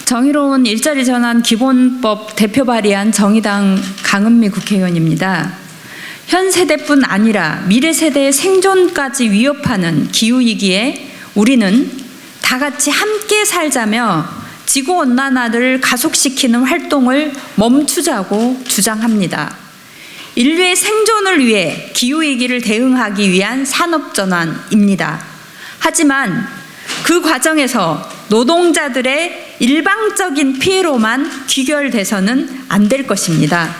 정의로운 일자리 전환 기본법 대표 발의한 정의당 강은미 국회의원입니다. 현 세대뿐 아니라 미래 세대의 생존까지 위협하는 기후위기에 우리는 다 같이 함께 살자며 지구온난화를 가속시키는 활동을 멈추자고 주장합니다. 인류의 생존을 위해 기후위기를 대응하기 위한 산업전환입니다. 하지만 그 과정에서 노동자들의 일방적인 피해로만 귀결돼서는 안 될 것입니다.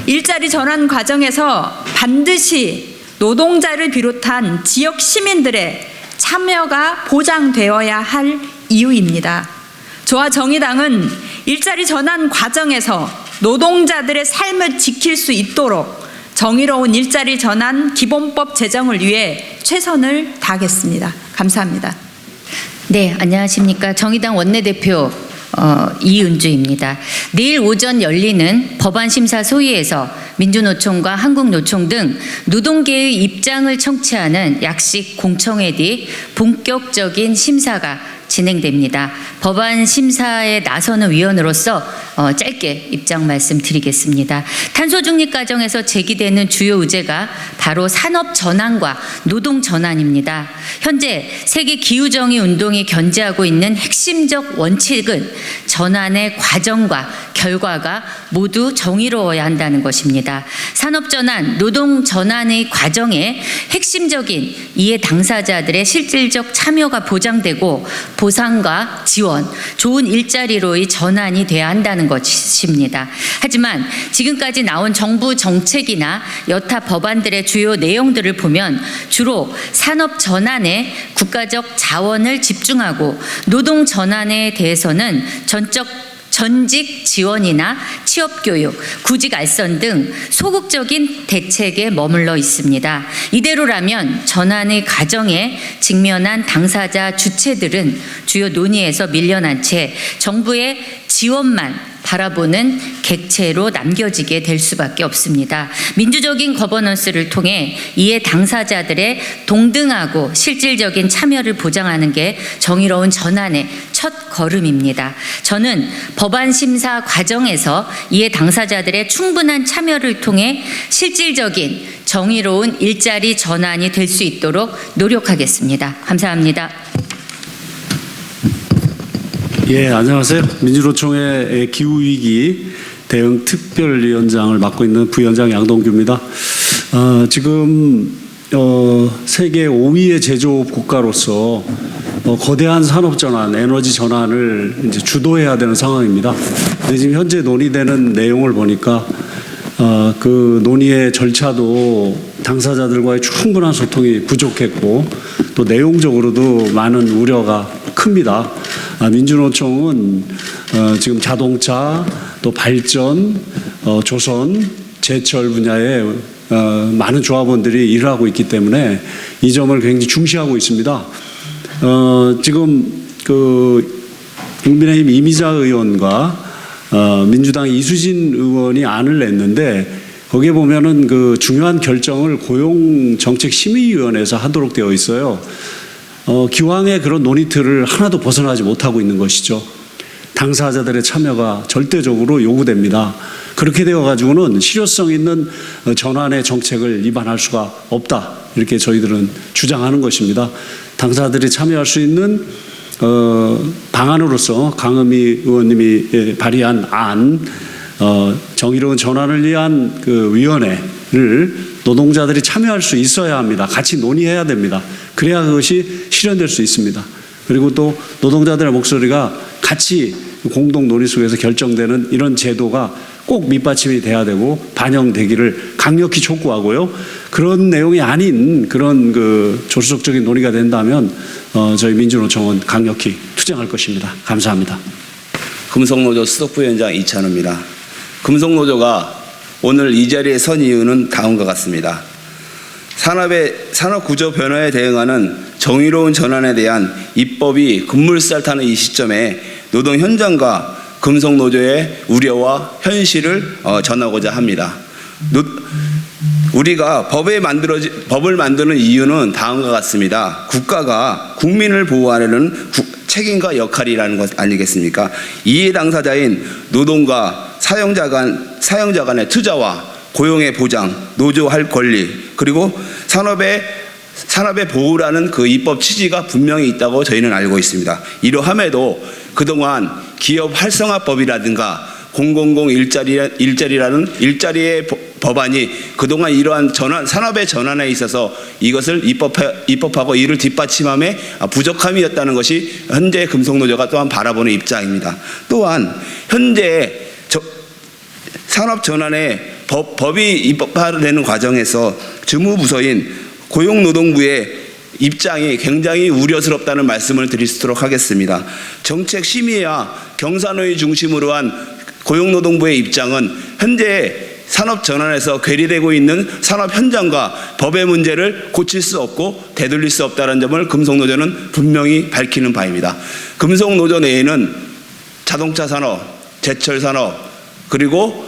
일자리 전환 과정에서 반드시 노동자를 비롯한 지역 시민들의 참여가 보장되어야 할 이유입니다. 저와 정의당은 일자리 전환 과정에서 노동자들의 삶을 지킬 수 있도록 정의로운 일자리 전환 기본법 제정을 위해 최선을 다하겠습니다. 감사합니다. 네, 안녕하십니까. 정의당 원내대표 이은주입니다. 내일 오전 열리는 법안심사 소위에서 민주노총과 한국노총 등 노동계의 입장을 청취하는 약식 공청회 뒤 본격적인 심사가 진행됩니다. 법안 심사에 나서는 위원으로서 짧게 입장 말씀드리겠습니다. 탄소 중립 과정에서 제기되는 주요 의제가 바로 산업 전환과 노동 전환입니다. 현재 세계 기후 정의 운동이 견지하고 있는 핵심적 원칙은 전환의 과정과 결과가 모두 정의로워야 한다는 것입니다. 산업 전환, 노동 전환의 과정에 핵심적인 이해 당사자들의 실질적 참여가 보장되고 보상과 지원, 좋은 일자리로의 전환이 돼야 한다는 것입니다. 하지만 지금까지 나온 정부 정책이나 여타 법안들의 주요 내용들을 보면 주로 산업 전환에 국가적 자원을 집중하고 노동 전환에 대해서는 전직 지원이나 취업교육, 구직 알선 등 소극적인 대책에 머물러 있습니다. 이대로라면 전환의 과정에 직면한 당사자 주체들은 주요 논의에서 밀려난 채 정부의 지원만 바라보는 객체로 남겨지게 될 수밖에 없습니다. 민주적인 거버넌스를 통해 이에 당사자들의 동등하고 실질적인 참여를 보장하는 게 정의로운 전환의 첫 걸음입니다. 저는 법안 심사 과정에서 이에 당사자들의 충분한 참여를 통해 실질적인 정의로운 일자리 전환이 될 수 있도록 노력하겠습니다. 감사합니다. 예, 안녕하세요. 민주노총의 기후위기 대응 특별위원장을 맡고 있는 부위원장 양동규입니다. 지금 세계 5위의 제조업 국가로서 거대한 산업 전환, 에너지 전환을 이제 주도해야 되는 상황입니다. 근데 지금 현재 논의되는 내용을 보니까 그 논의의 절차도 당사자들과의 충분한 소통이 부족했고 또 내용적으로도 많은 우려가 큽니다. 민주노총은 지금 자동차, 또 발전, 조선, 제철 분야에 많은 조합원들이 일을 하고 있기 때문에 이 점을 굉장히 중시하고 있습니다. 지금 국민의힘 이미자 의원과 민주당 이수진 의원이 안을 냈는데 거기에 보면은 그 중요한 결정을 고용정책심의위원회에서 하도록 되어 있어요. 기왕의 그런 논의틀을 하나도 벗어나지 못하고 있는 것이죠. 당사자들의 참여가 절대적으로 요구됩니다. 그렇게 되어가지고는 실효성 있는 전환의 정책을 입안할 수가 없다. 이렇게 저희들은 주장하는 것입니다. 당사자들이 참여할 수 있는 방안으로서 강은미 의원님이 발의한 안, 정의로운 전환을 위한 그 위원회를 노동자들이 참여할 수 있어야 합니다. 같이 논의해야 됩니다. 그래야 그것이 실현될 수 있습니다. 그리고 또 노동자들의 목소리가 같이 공동 논의 속에서 결정되는 이런 제도가 꼭 밑받침이 돼야 되고 반영되기를 강력히 촉구하고요. 그런 내용이 아닌 그런 그 조수적인 논의가 된다면 저희 민주노총은 강력히 투쟁할 것입니다. 감사합니다. 금속노조 수석부위원장 이찬우입니다. 금속노조가 오늘 이 자리에 선 이유는 다음과 같습니다. 산업 구조 변화에 대응하는 정의로운 전환에 대한 입법이 급물살 타는 이 시점에 노동 현장과 금속노조의 우려와 현실을 전하고자 합니다. 우리가 법을 만드는 이유는 다음과 같습니다. 국가가 국민을 보호하려는 책임과 역할이라는 것 아니겠습니까? 이해 당사자인 노동과 사용자 간의 투자와 고용의 보장, 노조할 권리, 그리고 산업의 보호라는 그 입법 취지가 분명히 있다고 저희는 알고 있습니다. 이러함에도 그동안 기업 활성화법이라든가 000 일자리라는 일자리의 법안이 그동안 이러한 산업의 전환에 있어서 이것을 입법하고 이를 뒷받침함에 부족함이었다는 것이 현재 금속노조가 또한 바라보는 입장입니다. 또한 현재 산업 전환에 법이 입법화되는 과정에서 주무부서인 고용노동부의 입장이 굉장히 우려스럽다는 말씀을 드리도록 하겠습니다. 정책 심의와 경사노위 중심으로 한 고용노동부의 입장은 현재 산업 전환에서 괴리되고 있는 산업 현장과 법의 문제를 고칠 수 없고 되돌릴 수 없다는 점을 금속노조는 분명히 밝히는 바입니다. 금속노조 내에는 자동차 산업, 제철 산업, 그리고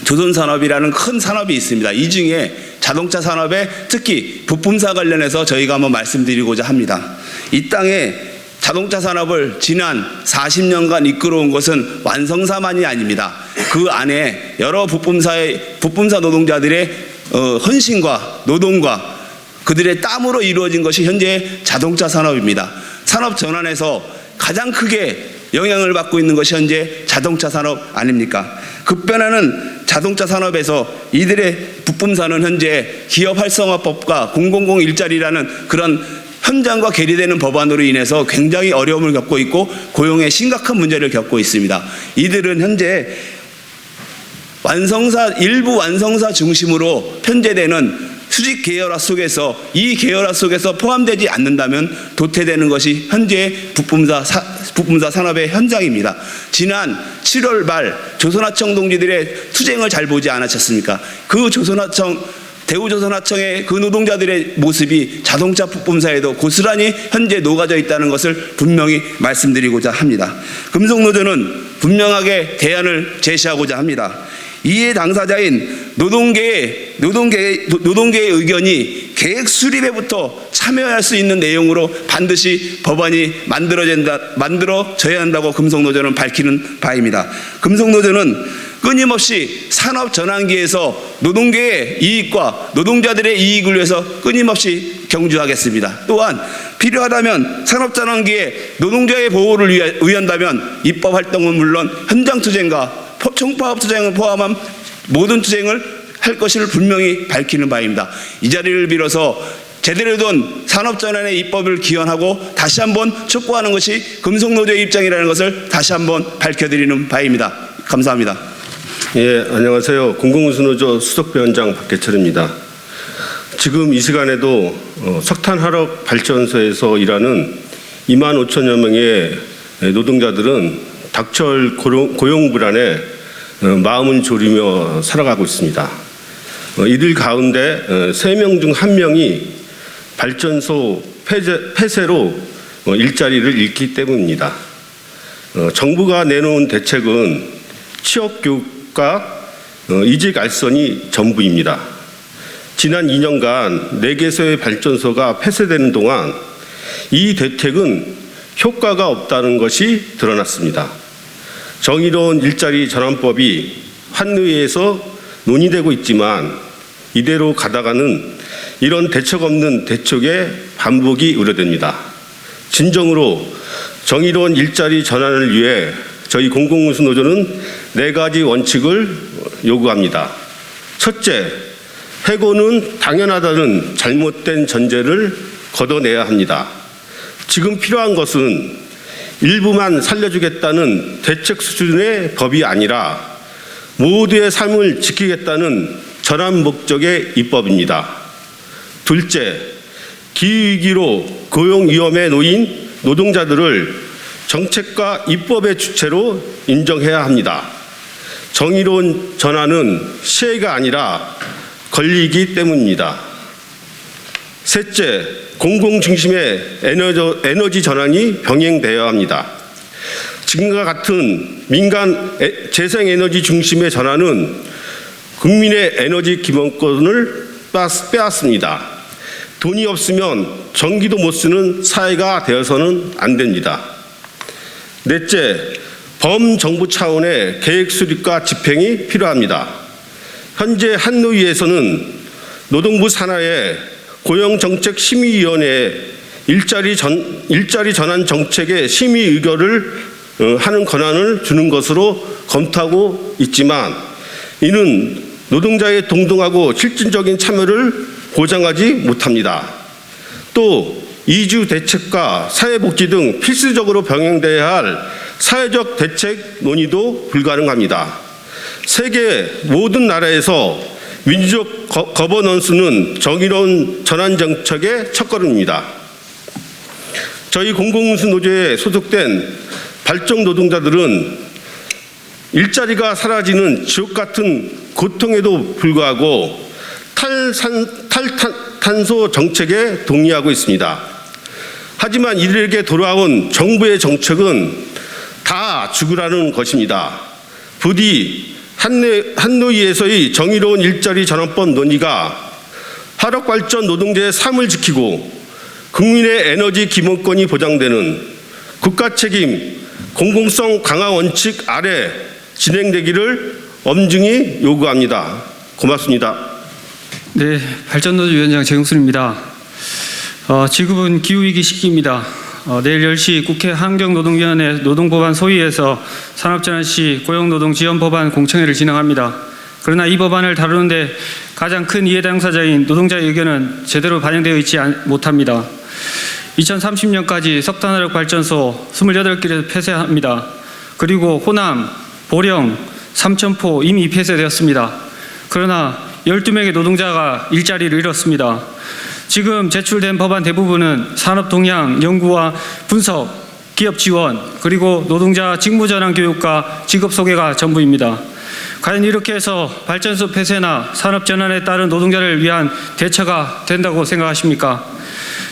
조선산업이라는 큰 산업이 있습니다. 이 중에 자동차 산업에 특히 부품사 관련해서 저희가 한번 말씀드리고자 합니다. 이 땅에 자동차 산업을 지난 40년간 이끌어온 것은 완성사만이 아닙니다. 그 안에 여러 부품사 노동자들의 헌신과 노동과 그들의 땀으로 이루어진 것이 현재 자동차 산업입니다. 산업 전환에서 가장 크게 영향을 받고 있는 것이 현재 자동차 산업 아닙니까? 급변하는 자동차 산업에서 이들의 부품사는 현재 기업 활성화법과 000 일자리라는 그런 현장과 괴리되는 법안으로 인해서 굉장히 어려움을 겪고 있고 고용에 심각한 문제를 겪고 있습니다. 이들은 현재 일부 완성사 중심으로 편제되는 수직 계열화 속에서 이 계열화 속에서 포함되지 않는다면 도태되는 것이 현재 부품사 산업의 현장입니다. 지난 7월 말 조선하청 동지들의 투쟁을 잘 보지 않으셨습니까? 그 대우조선하청의 그 노동자들의 모습이 자동차 부품사에도 고스란히 현재 녹아져 있다는 것을 분명히 말씀드리고자 합니다. 금속노조는 분명하게 대안을 제시하고자 합니다. 이해 당사자인 노동계의 의견이 계획 수립에부터 참여할 수 있는 내용으로 반드시 법안이 만들어져야 한다고 금속노조는 밝히는 바입니다. 금속노조는 끊임없이 산업 전환기에서 노동계의 이익과 노동자들의 이익을 위해서 끊임없이 경주하겠습니다. 또한 필요하다면 산업 전환기에 노동자의 보호를 위한다면 입법 활동은 물론 현장 투쟁과 총파업 투쟁을 포함한 모든 투쟁을 할 것을 분명히 밝히는 바입니다. 이 자리를 빌어서 제대로 된 산업전환의 입법을 기원하고 다시 한번 촉구하는 것이 금속노조의 입장이라는 것을 다시 한번 밝혀드리는 바입니다. 감사합니다. 예, 안녕하세요. 공공운수노조 수석부위원장 박계철입니다. 지금 이 시간에도 석탄화력발전소에서 일하는 25,000여 명의 노동자들은 닥쳐올 고용 불안에 마음을 졸이며 살아가고 있습니다. 이들 가운데 3명 중 1명이 발전소 폐쇄로 일자리를 잃기 때문입니다. 정부가 내놓은 대책은 취업교육과 이직 알선이 전부입니다. 지난 2년간 4개소의 발전소가 폐쇄되는 동안 이 대책은 효과가 없다는 것이 드러났습니다. 정의로운 일자리 전환법이 환의회에서 논의되고 있지만 이대로 가다가는 이런 대책 없는 대책의 반복이 우려됩니다. 진정으로 정의로운 일자리 전환을 위해 저희 공공운수노조는 4가지 원칙을 요구합니다. 첫째, 해고는 당연하다는 잘못된 전제를 걷어내야 합니다. 지금 필요한 것은 일부만 살려주겠다는 대책 수준의 법이 아니라 모두의 삶을 지키겠다는 전환 목적의 입법입니다. 둘째, 기후위기로 고용 위험에 놓인 노동자들을 정책과 입법의 주체로 인정해야 합니다. 정의로운 전환은 시혜가 아니라 권리이기 때문입니다. 셋째, 공공 중심의 에너지 전환이 병행되어야 합니다. 지금과 같은 민간 재생에너지 중심의 전환은 국민의 에너지 기본권을 빼앗습니다. 돈이 없으면 전기도 못 쓰는 사회가 되어서는 안 됩니다. 넷째, 범정부 차원의 계획 수립과 집행이 필요합니다. 현재 한노위에서는 노동부 산하의 고용정책심의위원회에 일자리 전환 정책의 심의 의결을 하는 권한을 주는 것으로 검토하고 있지만 이는 노동자의 동등하고 실질적인 참여를 보장하지 못합니다. 또 이주 대책과 사회복지 등 필수적으로 병행돼야 할 사회적 대책 논의도 불가능합니다. 세계 모든 나라에서 민주적 거버넌스는 정의로운 전환 정책의 첫걸음입니다. 저희 공공운수 노조에 소속된 발전 노동자들은 일자리가 사라지는 지옥 같은 고통에도 불구하고 탈탄소 정책에 동의하고 있습니다. 하지만 이들에게 돌아온 정부의 정책은 다 죽으라는 것입니다. 부디 한노위에서의 정의로운 일자리 전환법 논의가 화력발전 노동자의 삶을 지키고 국민의 에너지 기본권이 보장되는 국가 책임, 공공성 강화 원칙 아래 진행되기를 엄중히 요구합니다. 고맙습니다. 네, 발전노조위원장 정영순입니다. 지금은 기후위기 시기입니다. 내일 10시 국회 환경노동위원회 노동법안 소위에서 산업전환 시 고용노동지원법안 공청회를 진행합니다. 그러나 이 법안을 다루는데 가장 큰 이해 당사자인 노동자의 의견은 제대로 반영되어 있지 못합니다. 2030년까지 석탄화력 발전소 28개를 폐쇄합니다. 그리고 호남, 보령, 삼천포 이미 폐쇄되었습니다. 그러나 12명의 노동자가 일자리를 잃었습니다. 지금 제출된 법안 대부분은 산업 동향, 연구와 분석, 기업 지원, 그리고 노동자 직무 전환 교육과 직업 소개가 전부입니다. 과연 이렇게 해서 발전소 폐쇄나 산업 전환에 따른 노동자를 위한 대처가 된다고 생각하십니까?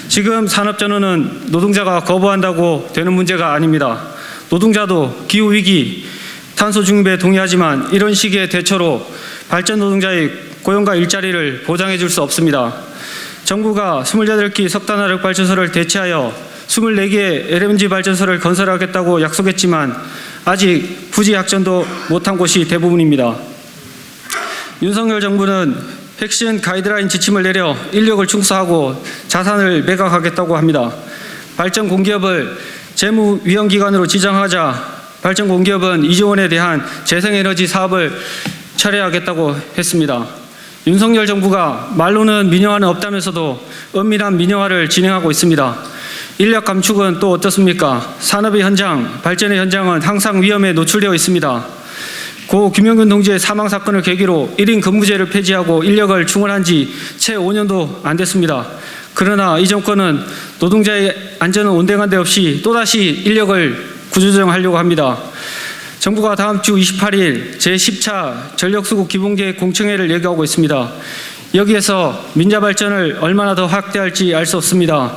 지금 산업 전환은 노동자가 거부한다고 되는 문제가 아닙니다. 노동자도 기후위기, 탄소 중립에 동의하지만 이런 식의 대처로 발전 노동자의 고용과 일자리를 보장해 줄 수 없습니다. 정부가 28기 석탄화력 발전소를 대체하여 24개의 LNG 발전소를 건설하겠다고 약속했지만 아직 부지 확전도 못한 곳이 대부분입니다. 윤석열 정부는 핵심 가이드라인 지침을 내려 인력을 충수하고 자산을 매각하겠다고 합니다. 발전 공기업을 재무위험기관으로 지정하자 발전 공기업은 2조 원에 대한 재생에너지 사업을 철회하겠다고 했습니다. 윤석열 정부가 말로는 민영화는 없다면서도 은밀한 민영화를 진행하고 있습니다. 인력 감축은 또 어떻습니까? 산업의 현장, 발전의 현장은 항상 위험에 노출되어 있습니다. 고 김영균 동지의 사망 사건을 계기로 1인 근무제를 폐지하고 인력을 충원한 지 채 5년도 안 됐습니다. 그러나 이 정권은 노동자의 안전은 온데간데 없이 또다시 인력을 구조조정하려고 합니다. 정부가 다음 주 28일 제10차 전력수급 기본계획 공청회를 예고하고 있습니다. 여기에서 민자발전을 얼마나 더 확대할지 알 수 없습니다.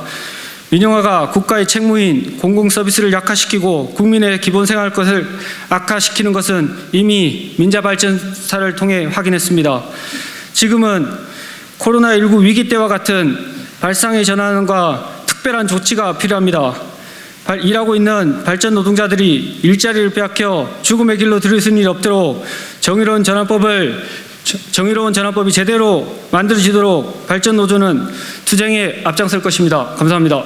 민영화가 국가의 책무인 공공서비스를 약화시키고 국민의 기본생활 것을 악화시키는 것은 이미 민자발전사를 통해 확인했습니다. 지금은 코로나19 위기 때와 같은 발상의 전환과 특별한 조치가 필요합니다. 일하고 있는 발전 노동자들이 일자리를 빼앗겨 죽음의 길로 들이실 일 없도록 정의로운 전환법이 제대로 만들어지도록 발전 노조는 투쟁에 앞장설 것입니다. 감사합니다.